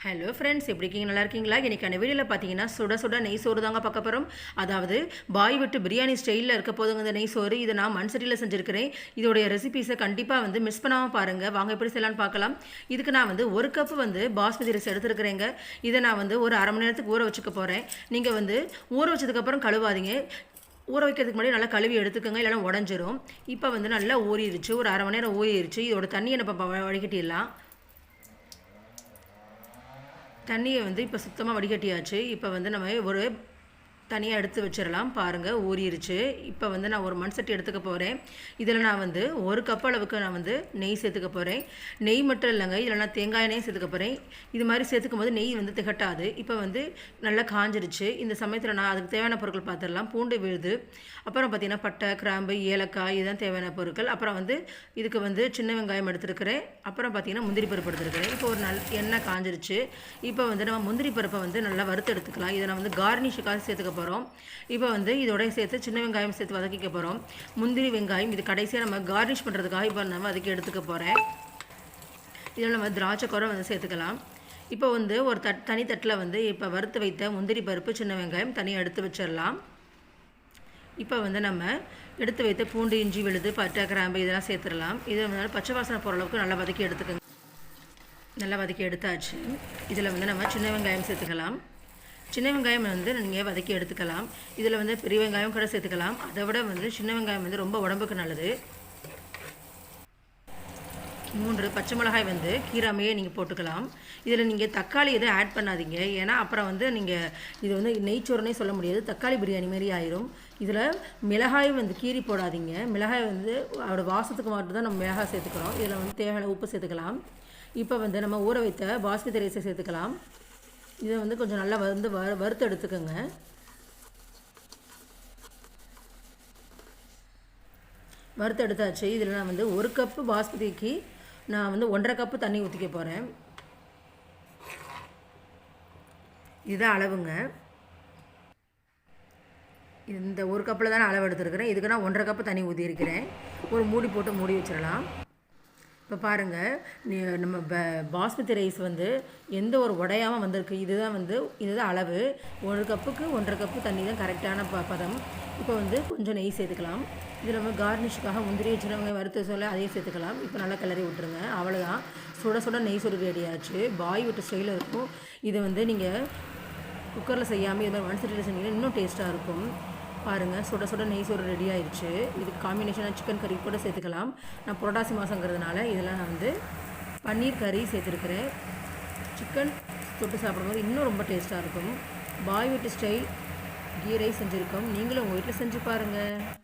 Hello friends, எப்படி இருக்கீங்க? நல்லா இருக்கீங்களா? இன்றைக்கான வீடியோவில் பார்த்தீங்கன்னா சுட சுட நெய் சோறு தாங்க பார்க்க போகிறோம். அதாவது பாய் விட்டு பிரியாணி ஸ்டைலில் இருக்க போதுங்க இந்த நெய் சோறு. இதை நான் மண் சட்டியில் செஞ்சுருக்கிறேன். இதோடைய ரெசிபீஸை கண்டிப்பாக மிஸ் பண்ணாமல் பாருங்கள். வாங்க எப்படி செய்யலான்னு பார்க்கலாம். இதுக்கு நான் ஒரு கப்பு பாஸ்மதி ரைஸ் எடுத்துருக்கிறேங்க. இதை நான் ஒரு அரை மணி நேரத்துக்கு ஊற வச்சுக்க போகிறேன். நீங்கள் ஊற வச்சதுக்கப்புறம் கழுவாதீங்க. ஊற வைக்கிறதுக்கு முன்னாடி நல்லா கழுவி எடுத்துக்கோங்க, இல்லைனா உடஞ்சிரும். இப்போ நல்லா ஊறிடுச்சு, ஒரு அரை மணி நேரம் ஊறிடுச்சு. இதோட தண்ணியை நம்ம வடிகட்டிடலாம். தண்ணியை இப்போ சுத்தமாக வடிகட்டியாச்சு. இப்போ நம்ம ஒரு தனியாக எடுத்து வச்சிடலாம். பாருங்கள், ஊறிடுச்சு. இப்போ நான் ஒரு மண் சட்டி எடுத்துக்க போகிறேன். இதில் நான் ஒரு கப் அளவுக்கு நான் நெய் சேர்த்துக்க போகிறேன். நெய் மட்டும் இல்லைங்க, இதில் நான் தேங்காய் எண்ணெயும் சேர்த்துக்க போகிறேன். இது மாதிரி சேர்த்துக்கும் போது நெய் திகட்டாது. இப்போ நல்லா காஞ்சிருச்சு. இந்த சமயத்தில் நான் அதுக்கு தேவையான பொருட்கள் பார்த்துடலாம். பூண்டு விழுது, அப்புறம் பார்த்திங்கன்னா பட்டை, கிராம்பு, ஏலக்காய், இதுதான் தேவையான பொருட்கள். அப்புறம் இதுக்கு சின்ன வெங்காயம் எடுத்துருக்கிறேன். அப்புறம் பார்த்திங்கன்னா முந்திரி பருப்பு எடுத்துருக்கிறேன். இப்போ ஒரு எண்ணெய் காஞ்சிருச்சு. இப்போ நம்ம முந்திரி பருப்பை நல்லா வறுத்து எடுத்துக்கலாம். இதை நான் கார்னிஷுக்காக சேர்த்துக்க போகிறோம். இப்போ இதோட சேர்த்து சின்ன வெங்காயம் சேர்த்து வதக்கிக்க போகிறோம். முந்திரி வெங்காயம் இது கடைசியாக நம்ம கார்னிஷ் பண்ணுறதுக்காக இப்போ நம்ம வதக்கி எடுத்துக்க போகிறேன். இதில் நம்ம திராட்சை குறை சேர்த்துக்கலாம். இப்போ ஒரு தனி தட்டில் இப்போ வறுத்து வைத்த முந்திரி பருப்பு, சின்ன வெங்காயம் தனியாக எடுத்து வச்சிடலாம். இப்போ நம்ம எடுத்து வைத்த பூண்டு, இஞ்சி விழுது, பட்டை, கிராம்பு இதெல்லாம் சேர்த்துடலாம். இதை பச்சை வாசனை போகிற அளவுக்கு நல்லா வதக்கி எடுத்துக்கோங்க. நல்லா வதக்கி எடுத்தாச்சு. இதில் நம்ம சின்ன வெங்காயம் சேர்த்துக்கலாம். சின்ன வெங்காயம் நீங்கள் வதக்கி எடுத்துக்கலாம். இதில் பெரிய வெங்காயம் கூட சேர்த்துக்கலாம். அதை விட சின்ன வெங்காயம் ரொம்ப உடம்புக்கு நல்லது. 3 பச்சை மிளகாய் கீராமையே நீங்கள் போட்டுக்கலாம். இதில் நீங்கள் தக்காளி எதுவும் ஆட் பண்ணாதீங்க. ஏன்னா அப்புறம் நீங்கள் இது நெய்ச்சோறுனே சொல்ல முடியாது, தக்காளி பிரியாணி மாதிரி ஆயிரும். இதில் மிளகாய் கீரி போடாதீங்க. மிளகாய் அதோட வாசத்துக்கு மட்டும் தான் நம்ம மிளகாய் சேர்த்துக்கிறோம். இதில் தேவையான உப்பு சேர்த்துக்கலாம். இப்போ நம்ம ஊற வைத்த பாஸ்மதி ரைஸை சேர்த்துக்கலாம். இதை கொஞ்சம் நல்லா வறுத்து எடுத்துக்கோங்க. வறுத்து எடுத்தாச்சு. இதில் நான் ஒரு கப்பு பாஸ்மதிக்கு நான் 1.5 கப்பு தண்ணி ஊற்றிக்க போகிறேன். இதுதான் அளவுங்க. இந்த ஒரு கப்பில் தானே அளவு எடுத்துருக்கிறேன். இதுக்கு நான் 1.5 கப்பு தண்ணி ஊற்றிருக்கிறேன். ஒரு மூடி போட்டு மூடி வச்சிடலாம். இப்போ பாருங்கள், நம்ம பாஸ்மதி ரைஸ் எந்த ஒரு உடையாமல் வந்திருக்கு. இதுதான் அளவு. 1 கப்புக்கு 1.5 கப்பு தண்ணி தான் கரெக்டான பதம். இப்போ கொஞ்சம் நெய் சேர்த்துக்கலாம். இதில் நம்ம கார்னிஷுக்காக முந்திரி வச்சுருவங்க வறுத்து சொல்ல அதையும் சேர்த்துக்கலாம். இப்போ நல்லா கிளறி விட்டுருங்க. அவ்வளோதான், சுட சுட நெய் சோறு ரெடி ஆச்சு. பாய் விட்டு ஸ்டைலில் இருக்கும். இது நீங்கள் குக்கரில் செய்யாமல் இது மாதிரி மண் சட்டியில் செஞ்சீங்கன்னா இன்னும் டேஸ்ட்டாக இருக்கும். பாருங்கள், சுட சுட நெய் சோறு ரெடி ஆயிடுச்சு. இதுக்கு காம்பினேஷனாக சிக்கன் கறி கூட சேர்த்துக்கலாம். நான் புரட்டாசி மாதங்கிறதுனால இதில் நான் பன்னீர் கறி சேர்த்துருக்கிறேன். சிக்கன் தொட்டு சாப்பிடும்போது இன்னும் ரொம்ப டேஸ்ட்டாக இருக்கும். பாய் வீட்டு ஸ்டைல் கீ ரைஸ் செஞ்சுருக்கோம். நீங்களும் உங்கள் வீட்டில் செஞ்சு பாருங்கள்.